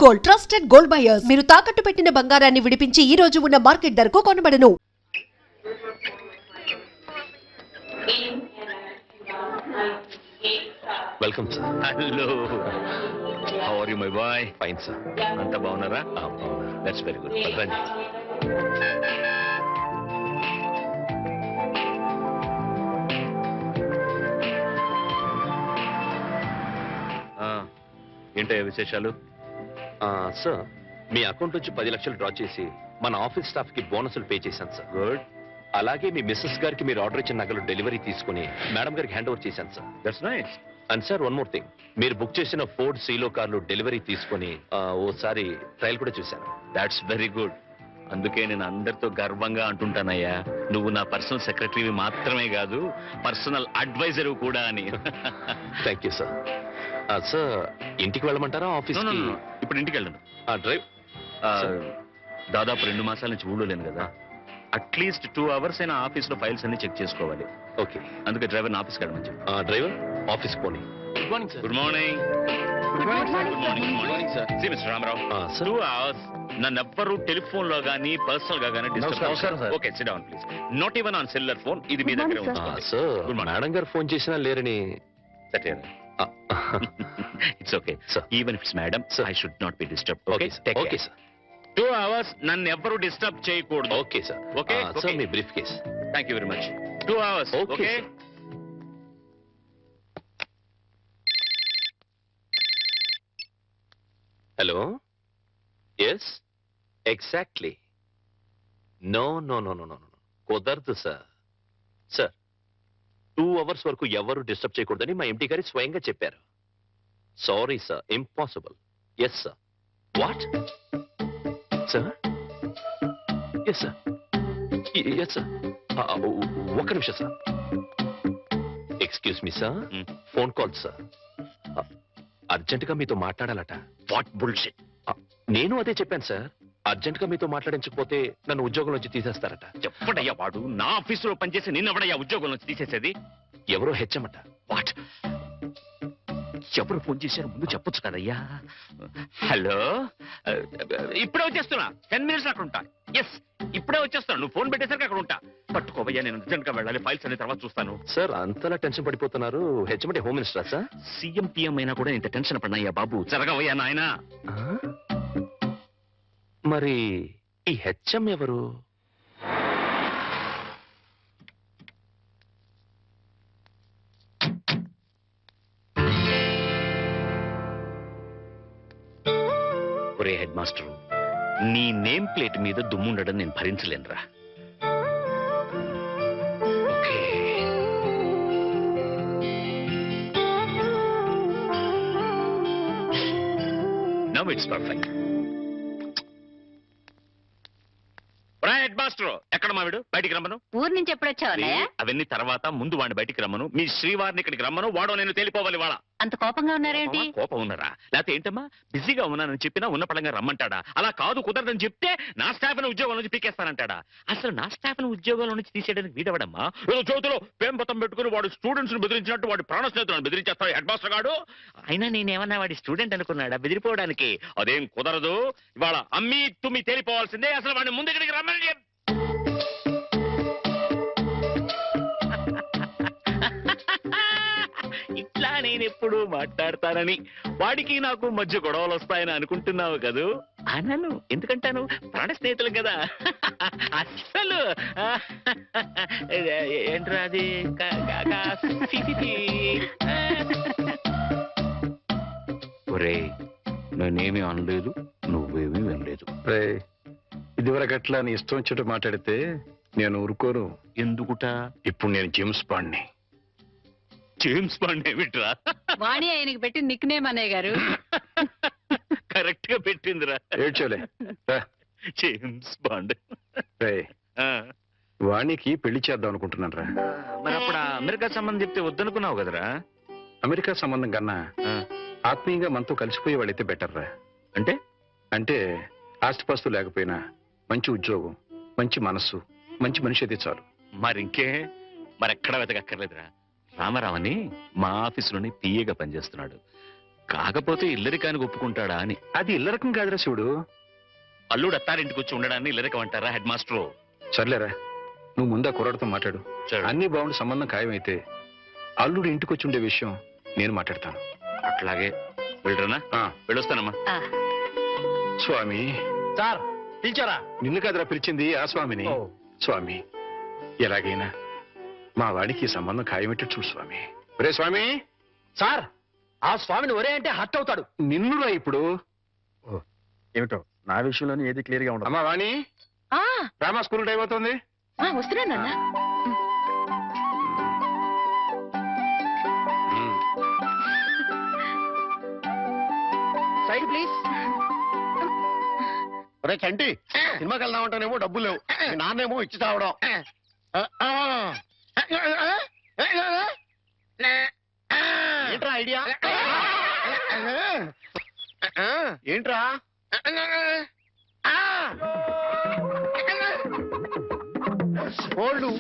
Gold, trusted gold buyers. మీరు తాకట్టు పెట్టిన బంగారాన్ని విడిపించి ఈ రోజు ఉన్న మార్కెట్ ధరకు కొనబడను. Welcome sir. Hello, how are you my boy? Fine sir. అంతా బాగున్నారా? That's very good. రండి. ఏంటయ్యా విశేషాలు? సార్, మీ అకౌంట్ నుంచి 10 లక్షలు డ్రా చేసి మన ఆఫీస్ స్టాఫ్ కి బోనస్లు పే చేశాను సార్. గుడ్. అలాగే మీ మిస్సెస్ గారికి మీరు ఆర్డర్ ఇచ్చిన నగలు డెలివరీ తీసుకుని మేడం గారికి హ్యాండ్ ఓవర్ చేశాను sir. That's nice. And sir, one more thing, మీరు బుక్ చేసిన ఫోర్డ్ సీలో కార్లు డెలివరీ తీసుకుని ఓసారి ట్రయల్ కూడా చూశాను. That's very good. అందుకే నేను అందరితో గర్వంగా అంటుంటానయ్యా, నువ్వు నా పర్సనల్ సెక్రటరీ మాత్రమే కాదు, పర్సనల్ అడ్వైజర్ కూడా అని. Thank you sir. సార్, ఇంటికి వెళ్ళమంటారా ఆఫీస్? ఇప్పుడు ఇంటికి వెళ్ళను. డ్రైవ్. దాదాపు 2 మాసాల నుంచి ఊళ్ళో లేను కదా, అట్లీస్ట్ 2 అవర్స్ అయినా ఆఫీస్ లో ఫైల్స్ అన్ని చెక్ చేసుకోవాలి. ఓకే. అందుకే డ్రైవర్ ఆఫీస్కి వెళ్ళమని చెప్పి. డ్రైవర్ ఆఫీస్ పోనీ. Good morning sir. Good morning. Good morning sir. See mister Ramarao, 2 hours నన్ను ఎవ్వరూ టెలిఫోన్ లో గానీ పర్సనల్ గా గానీ disturb. Okay, SIT down please. Not even on cellular phone. ఇది మీ దగ్గర ఉంది సార్. మేడం గారు ఫోన్ చేసినా లేరని. It's okay sir. Even if it's madam, I should not be disturb. Okay okay sir. 2 hours నన్ను ఎవ్వరూ డిస్టర్బ్ చేయకూడదు. Okay sir. ఓకే సార్, మీ briefcase. Thank you very much. 2 hours. Okay. Hello. Yes, exactly. No no no no no no కుదరదు సార్. Sir, 2 hours వరకు ఎవరు disturb చేయకూడదని మా ఎంటీ గారి స్వయంగా చెప్పారు. Sorry sir, impossible. Yes sir. What sir? Yes sir. Yes sir. ఒక్క నిమిషం sir. Excuse me sir, phone call sir. అర్జెంటుగా మీతో మాట్లాడాలట. What bullshit. నేను అదే చెప్పాను సార్. అర్జెంటుగా మీతో మాట్లాడించకపోతే నన్ను ఉద్యోగం నుంచి తీసేస్తారట. చెప్పడయ్యా, వాడు నా ఆఫీసులో పనిచేసి నిన్నవడయ్యా ఉద్యోగం నుంచి తీసేసేది? ఎవరో హెచ్చమట. వాట్? ఎవరు ఫోన్ చేశారు ముందు చెప్పొచ్చు కదయ్యా. హలో, ఇప్పుడే వచ్చేస్తున్నా. 10 minutes అక్కడ ఉంటా. ఎస్, ఇప్పుడే వచ్చేస్తాను. నువ్వు ఫోన్ పెట్టేసరికి అక్కడ ఉంటా. పట్టుకోవయ్యా, నేను అర్జెంట్గా వెళ్ళాలి. ఫైల్స్ అనే తర్వాత చూస్తాను. సార్, అంతలా టెన్షన్ పడిపోతున్నారు. హెచ్చమంటే హోమ్ మినిస్టరా సార్? సీఎం పిఎం అయినా కూడా ఇంత టెన్షన్ పడినాయ్యా బాబు. జరగవయ్యా నాయనా. మరి ఈ హెచ్ఎం ఎవరు? ఒరే హెడ్ మాస్టర్, నీ నేమ్ ప్లేట్ మీద దుమ్ముండడం నేను భరించలేనురా. Okay. Now it's perfect. Head master, ఎక్కడ మావిడు? బయటికి రమ్మను. ఊరు నుంచి ఎప్పుడొచ్చావా? అవన్నీ తర్వాత, ముందు వాడిని బయటికి రమ్మను. మీ శ్రీవారిని ఇక్కడికి రమ్మను. వాడో నేను తేలిపోవాలి. వాళ్ళ అంత కోపంగా ఉన్నారేంటి? కోపం ఉన్నారా? లేకపోతే ఏంటమ్మా, బిజీగా ఉన్నానని చెప్పినా ఉన్న పడంగా రమ్మంటాడా? అలా కాదు, కుదరదని చెప్తే నా స్టాఫ్ ని ఉద్యోగం నుంచి పీకేస్తానంటాడా? అసలు నా స్టాఫ్ ని ఉద్యోగంలో నుంచి తీసేయడానికి వీడవడమ్మా. ఏదో చోతులో పేంపతం పెట్టుకుని వాడు స్టూడెంట్స్ ని బెదిరించినట్టు వాడి ప్రాణ స్నేహితులను బెదిరించేస్తాడు హెడ్ మాస్టర్ గాడు. అయినా నేనేమన్నా వాడి స్టూడెంట్ అనుకున్నాడా బెదిరిపోవడానికి? అదేం కుదరదు. ఇవాళ అమ్మి తుమ్మి తేలిపోవాల్సిందే. అసలు వాడిని ముందు ఇక్కడికి రమ్మని. ఇట్లా నేను ఎప్పుడు మాట్లాడతానని వాడికి నాకు మధ్య గొడవలు వస్తాయని అనుకుంటున్నావు కదూ? అనను. ఎందుకంటాను? ప్రాణ స్నేహితులు కదా. అస్సలు ఏంట్రా అది? ఒరే, నేనేమీ అనలేదు, నువ్వేమీ వినలేదు. ఇదివరకట్లా నీ ఇష్టం వచ్చేట్టు మాట్లాడితే నేను ఊరుకోను. ఎందుకుట? ఇప్పుడు నేను జేమ్స్ బాండ్ని. జేమ్స్ బాండ్ ఏమిట్రా? వాణి ఆయనకి పెట్టి నిక్ నేమ్ అన్నయ్య గారు. కరెక్ట్ గా పెట్టిందిరా. ఏడ్చోలే. James bond. వాణికి పెళ్లి చేద్దాం అనుకుంటున్నాను రా. మరి అప్పుడు అమెరికా సంబంధం చెప్తే వద్దనుకున్నావు కదరా? అమెరికా సంబంధం కన్నా ఆత్మీయంగా మనతో కలిసిపోయే వాళ్ళైతే బెటర్ రా. అంటే అంటే ఆస్తిపాస్తు లేకపోయినా మంచి ఉద్యోగం, మంచి మనస్సు, మంచి మనిషి అయితే చాలు. మరింకే, మరెక్కడ వెతకక్కర్లేదురా. రామారావని మా ఆఫీసులోని పిఏగా పనిచేస్తున్నాడు. కాకపోతే ఇల్లరికానికి ఒప్పుకుంటాడా అని. అది ఇల్లరకం కాదురా శివుడు. అల్లుడు అత్తారింటికి వచ్చి ఉండడాన్ని ఇల్లరికం అంటారా హెడ్ మాస్టరు? సర్లేరా, నువ్వు ముందా కుర్రాడితో మాట్లాడు. అన్ని బాగుండి సంబంధం ఖాయమైతే అల్లుడు ఇంటికి వచ్చి ఉండే విషయం నేను మాట్లాడతాను. అట్లాగే వెళ్ళరనా? వెళ్ళొస్తానమ్మా. స్వామి సార్ పిలిచారా? నిన్ను కాదురా పిలిచింది, ఆ స్వామిని. స్వామి, ఎలాగైనా మా వాడికి ఈ సంబంధం ఖాయమేట్టు చూడు స్వామి. ఒరే స్వామి. సార్ ఆ స్వామిని ఒరే అంటే హర్ట్ అవుతాడు. నిన్నురా ఇప్పుడు. ఏమిటో నా విషయంలోనే ఏది క్లియర్ గా ఉండదు. అమ్మా వాణి, రామా స్కూల్ టైం అవుతుంది. వస్తున్నానన్నా. Side please. ఒరే చంటి, సినిమాకి వెళ్దామంటానేమో డబ్బులు లేవు, మీ నాన్నేమో ఇచ్చి తావడం. ఏంట్రా ఐడియా? ఏంట్రా? కోళ్ళు.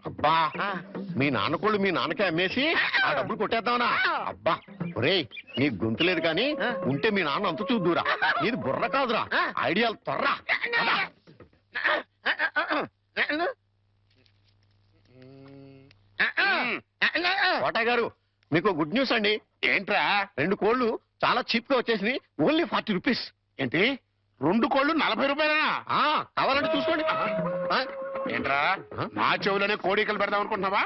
అబ్బా, మీ నాన్న కోళ్ళు మీ నాన్నకే అమ్మేసి ఆ డబ్బులు కొట్టేద్దామనా? అబ్బా ఒరేయ్, నీ గొంతు లేదు కానీ ఉంటే మీ నాన్న అంత చూద్దురా. నీది బుర్ర కాదురా, ఐడియాలు తొర్రా. కోటయ్య గారు, మీకు గుడ్ న్యూస్ అండి. ఏంట్రా? 2 కోళ్ళు చాలా చీప్ గా వచ్చేసింది, ఓన్లీ 40 రూపీస్. ఏంటి 2 కోళ్ళు 40 రూపాయలేనా? కావాలంటే చూసుకోండి. ఏంట్రా, నా చెవులోనే కోడికలు పెడదాం అనుకుంటున్నావా?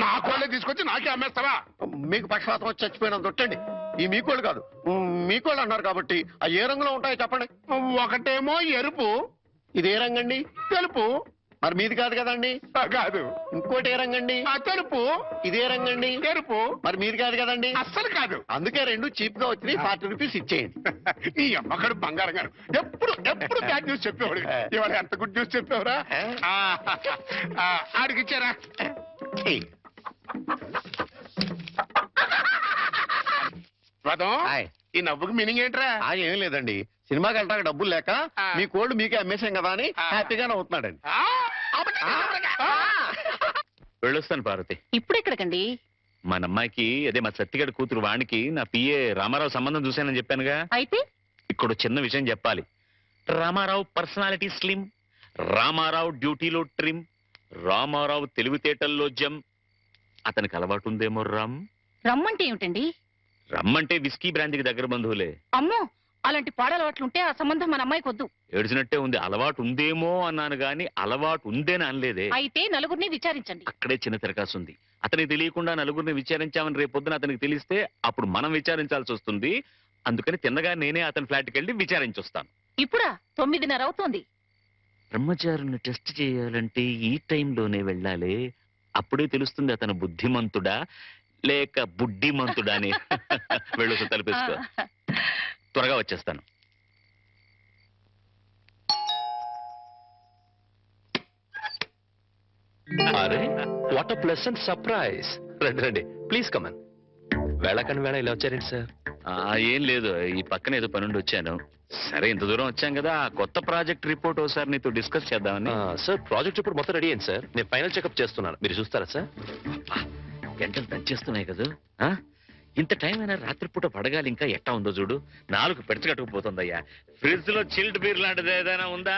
నా కోళ్ళే తీసుకొచ్చి నాకే అమ్మేస్తావా? మీకు పక్షపాతం వచ్చి చచ్చిపోయినంత తొట్టండి. ఈ మీ కోళ్ళు కాదు, మీ కోళ్ళు అన్నారు కాబట్టి ఆ ఏ రంగులో ఉంటాయో చెప్పండి. ఒకటేమో ఎరుపు, ఇది ఏ రంగండి? తెలుపు. మరి మీది కాదు కదండి. కాదు. ఇంకోటి ఏ రంగండి? తెలుపు. ఇదే రంగండి? ఎరుపు. మరి మీది కాదు కదండి. అస్సలు కాదు. అందుకే 2 చీప్ గా వచ్చి 40 రూపీస్ ఇచ్చేయండి. నీ అమ్మగారు బంగారం గారు ఎప్పుడు ఎప్పుడు బ్యాడ్ న్యూస్ చెప్పేవాడు. ఇవాళ ఎంత గుడ్ న్యూస్ చెప్పేవరా? ఆడికిచ్చారా? రథం, ఈ నవ్వుకి మీనింగ్ ఏంట్రా? ఏం లేదండి, సినిమాకి వెళ్ళడానికి డబ్బులు లేక మీ కోళ్ళు మీకే అమ్మేశాం కదా అని హ్యాపీగానే అవుతున్నాడండి. వెళ్ళొస్తాను పార్వతి. ఇప్పుడు ఎక్కడికండి? మన అమ్మాయికి, అదే మా సత్తిగడ కూతురు వాణికి నా పిఏ రామారావు సంబంధం చూశానని చెప్పానుగా. అయితే ఇక్కడ చిన్న విషయం చెప్పాలి. రామారావు పర్సనాలిటీ స్లిమ్, రామారావు డ్యూటీలో ట్రిమ్, రామారావు తెలివితేటల్లో జమ్. అతనికి అలవాటు ఉందేమో రమ్మంటే ఏమిటండి? రమ్మంటే విస్కీ బ్రాంతికి దగ్గర బంధువులే. అమ్మో, అలాంటి పాడలవాట్లుంటే ఆ సంబంధం మన అమ్మాయికి వద్దు. ఏడ్చినట్టే ఉంది. అలవాటు ఉందేమో అన్నాను గాని అలవాటు ఉందేని అనలేదే. అయితే నలుగురిని విచారించండి. అక్కడే చిన్న తిరకాసు ఉంది. అతనికి తెలియకుండా నలుగురిని విచారించామని రేపొద్దున అతనికి తెలిస్తే అప్పుడు మనం విచారించాల్సి వస్తుంది. అందుకని తిన్నగా నేనే అతని ఫ్లాట్కి వెళ్ళి విచారించొస్తాను. ఇప్పుడా? 9:30 అవుతోంది. బ్రహ్మచారుని టెస్ట్ చేయాలంటే ఈ టైంలోనే వెళ్ళాలి. అప్పుడే తెలుస్తుంది అతను బుద్ధిమంతుడా లేక బుడ్డిమంతుడా అని. వెళ్ళు, తలపేసుకో. త్వరగా వచ్చేస్తాను. అరే, వాట్ అ ప్లెసెంట్ సర్ప్రైజ్. రండి రండి, ప్లీజ్ కమన్. వేళకని వేళ ఇలా వచ్చారేంటి సార్? ఏం లేదు, ఈ పక్కన ఏదో పనుండి వచ్చాను. సరే, ఇంత దూరం వచ్చాం కదా, ఆ కొత్త ప్రాజెక్ట్ రిపోర్ట్ ఒకసారి నీతో డిస్కస్ చేద్దామని. సార్, ప్రాజెక్ట్ రిపోర్ట్ మొత్తం రెడీ అయింది సార్. నేను ఫైనల్ చెకప్ చేస్తున్నాను, మీరు చూస్తారా సార్? గంటలు దంచేస్తున్నాయి కదా. ఇంత టైం అయినా రాత్రిపూట పడగాలి. ఇంకా ఎట్టా ఉందో చూడు, 4 పెడచగట్టుకుపోతుందయ్యా. ఫ్రిడ్జ్ లో చిల్డ్ బీర్ లాంటిది ఏదైనా ఉందా?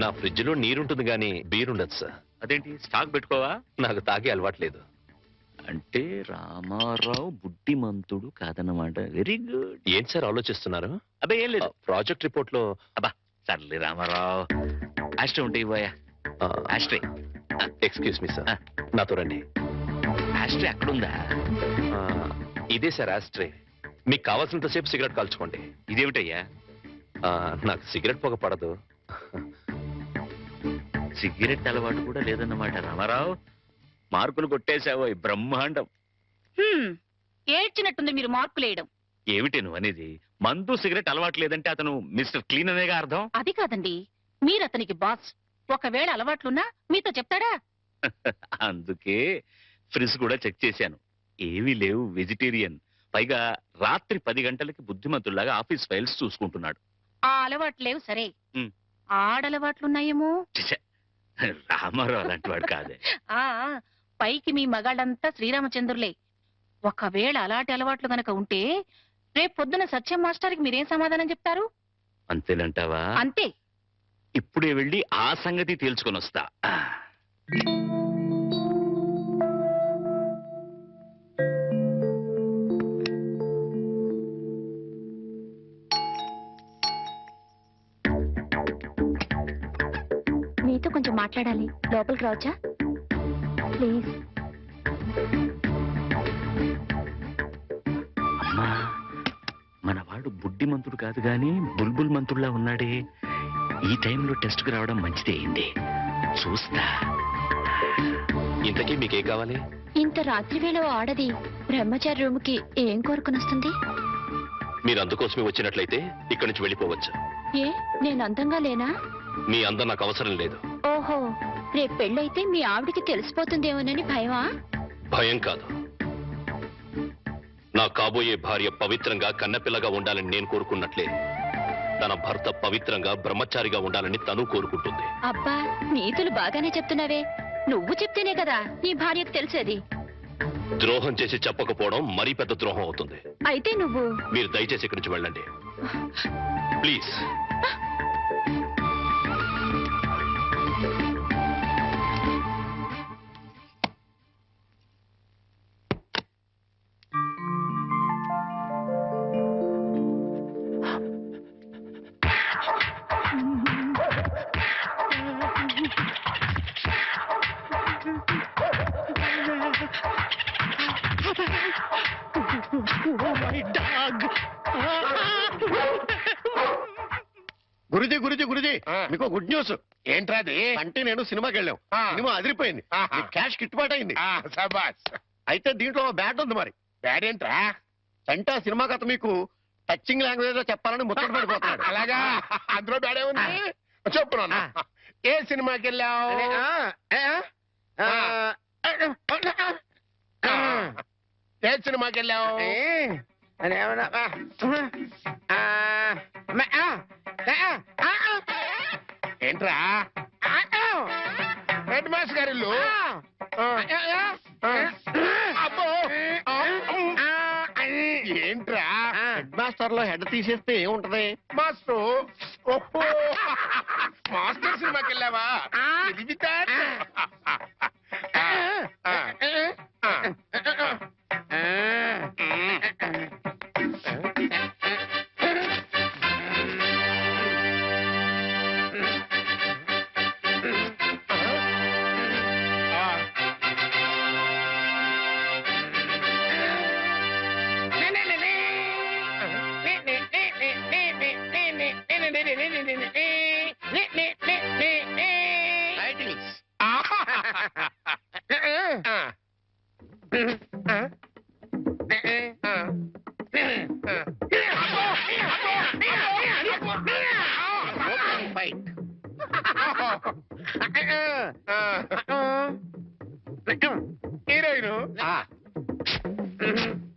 నా ఫ్రిడ్జ్ లో నీరుంటుంది కానీ బీర్ ఉండదు సార్. అదేంటి, స్టాక్ పెట్టుకోవా? నాకు తాగే అలవాట్లేదు. అంటే రామారావు బుడ్డిమంతుడు కాదన్నమాట. Very good. ఏంటి సార్ ఆలోచిస్తున్నారు? అబ్బే ఏం లేదు. ప్రాజెక్ట్ రిపోర్ట్ లో అబ్బా సర్లే రామారావు. ఆస్ట్రే ఉంటే ఇవ్వయా. ఆస్ట్రే. ఎక్స్క్యూజ్ మీ సార్, నాతో రండి. ఆస్ట్రే అక్కడుందా? ఇదే సార్ ఆస్ట్రే. మీకు కావాల్సినంతసేపు సిగరెట్ కాల్చుకోండి. ఇదేమిటయ్యా? నాకు సిగరెట్ పొగ పడదు. సిగరెట్ అలవాటు కూడా లేదన్నమాట. రామారావు, మార్కులు కొట్టేశావో బ్రహ్మాండం. ఏడ్చినట్టుంది మీరు మార్కులేయడం. ఏమిటి నువ్వు అనేది? మందు సిగరెట్ అలవాటు లేదంటే అతను మిస్టర్ క్లీన్ అనేగా అర్థం. అది కాదండి, మీరు అతనికి బాస్. ఒకవేళ అలవాట్లున్నా మీతో చెప్తాడా? అందుకే ఫ్రిజ్ కూడా చెక్ చేశాను, ఏమీ లేవు. వెజిటేరియన్. పైగా రాత్రి 10 గంటలకి బుద్ధిమంతుల్లాగా ఆఫీస్ ఫైల్స్ చూసుకుంటున్నాడు. ఆ అలవాట్లు లేవు సరే, ఉమ్. ఆడలవాట్లున్నాయేమో. ఛ, రామారావు అలాంటి వాడు కాదే. ఆ పైకి మీ మగాళ్ళంతా శ్రీరామచంద్రులే. ఒకవేళ అలాంటి అలవాట్లు గనక ఉంటే రేపు పొద్దున సత్యం మాస్టర్కి మీరేం సమాధానం చెప్తారు? అంతేనంటావా? అంతే. ఇప్పుడే వెళ్ళి ఆ సంగతి తేల్చుకొని వస్తా. మీతో కొంచెం మాట్లాడాలి, లోపలికి రావచ్చా ప్లీజ్? అమ్మా, మనవాడు బుడ్డిమంతుడు కాదు గాని బుల్బుల్ మంతుడులా ఉన్నాడే. ఈ టైంలో టెస్ట్కి రావడం మంచిదే అయింది. చూస్తా. ఇంతకీ మీకేం కావాలి? ఇంత రాత్రి వేళ ఆడది బ్రహ్మచారి రూమ్ కి ఏం కోరుకుని వస్తుంది? మీరు అందుకోసమే వచ్చినట్లయితే ఇక్కడి నుంచి వెళ్ళిపోవచ్చు. ఏ నేను అందంగా లేనా? మీ అందం నాకు అవసరం లేదు. ఓహో, రేపు పెళ్ళైతే మీ ఆవిడికి తెలిసిపోతుందేమోనని భయమా? భయం కాదు. నా కాబోయే భార్య పవిత్రంగా కన్నపిల్లగా ఉండాలని నేను కోరుకున్నట్లే తన భర్త పవిత్రంగా బ్రహ్మచారిగా ఉండాలని తను కోరుకుంటుంది. అబ్బా, నీతులు బాగానే చెప్తున్నావే. నువ్వు చెప్తేనే కదా నీ భార్యకు తెలిసేది. ద్రోహం చేసి చెప్పకపోవడం మరీ పెద్ద ద్రోహం అవుతుంది. అయితే నువ్వు మీరు దయచేసి ఇక్కడి నుంచి వెళ్ళండి ప్లీజ్. గురుజీ గురుజీ గురుజీ, మీకు గుడ్ న్యూస్. ఏంట్రా అది? అంటే నేను సినిమాకి వెళ్ళాం. సినిమా అదిరిపోయింది. ఆహా. క్యాష్ గిట్టుబాటు అయింది. సబాస్. అయితే దీంట్లో బ్యాట్ ఉంది మరి. బ్యాడ్ ఏంట్రా? అంటే ఆ సినిమా కథ మీకు టచింగ్ లాంగ్వేజ్ లో చెప్పాలని ముచ్చట పడిపోతున్నాడు. అలాగా? అందులో బ్యాడే ఉంది. చెప్పు నాన్న. ఏ సినిమాకి వెళ్ళావు? ఏ సినిమాకి వెళ్ళావు? ఏంట్రా? హెడ్ మాస్టర్ గారి ఇల్లు. అబ్బో. ఏంట్రా? హెడ్ మాస్టర్ లో హెడ్ తీసేస్తే ఏముంటది? మాస్టర్. ఓహో, మాస్టర్ సినిమాకి వెళ్ళావా? తెలివితేట. హీరోయిన్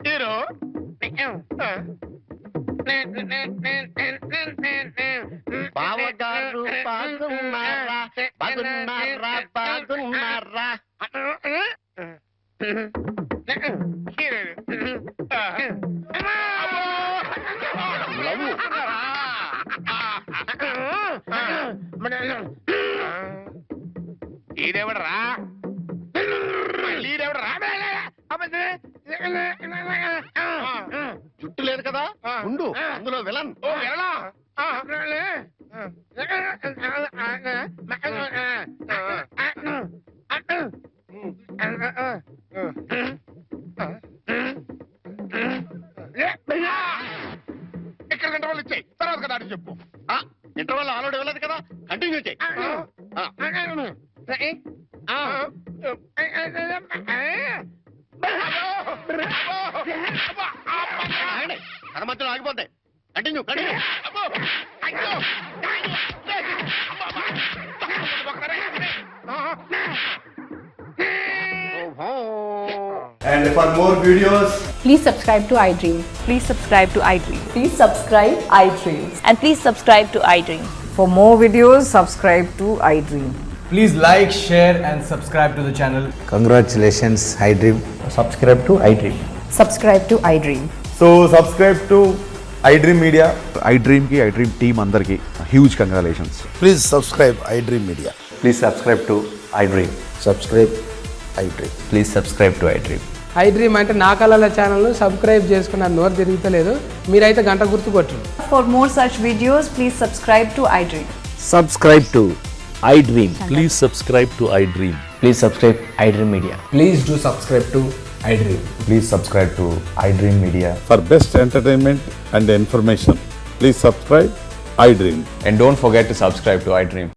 హీరో బావగారు బాగున్నారా? బాగున్నారా? బాగున్నారా? ఈడెవడరా? ఈడెవడరా? జుట్టు లేదు కదా, ఉండు, అందులో విలన్. ఓ వెళ్ళా. ఇక్కడ గంట వాళ్ళు ఇచ్చాయి, తర్వాత కదా అని చెప్పు. ఇంటర్వల్ ఆల్రెడీ వెళ్ళదు కదా, కంటిన్యూ చేయి. కథ మధ్యలో ఆగిపోతాయి. Continue continue. And for more videos, please subscribe to iDream. Please subscribe to iDream. Please subscribe iDream. And please subscribe to iDream. For more videos, subscribe to iDream. Please like, share, and subscribe to the channel. Congratulations, iDream. Subscribe to iDream. Subscribe to iDream. So subscribe to iDream Media. iDream ki iDream team andarki huge congratulations. Please subscribe iDream Media. Please subscribe to iDream. Subscribe iDream. Please subscribe to iDream. iDream అంటే నా కళల channel subscribe చేసుకున్న నోరు తిరుగుతలేదు. మీరైతే గంట గుర్తు కొట్టండి. For more such videos, please subscribe to iDream. Subscribe to iDream. Please subscribe to iDream. Please subscribe iDream Media. Please do subscribe to iDream. Please subscribe to iDream Media. For best entertainment and information, please subscribe iDream. And don't forget to subscribe to iDream.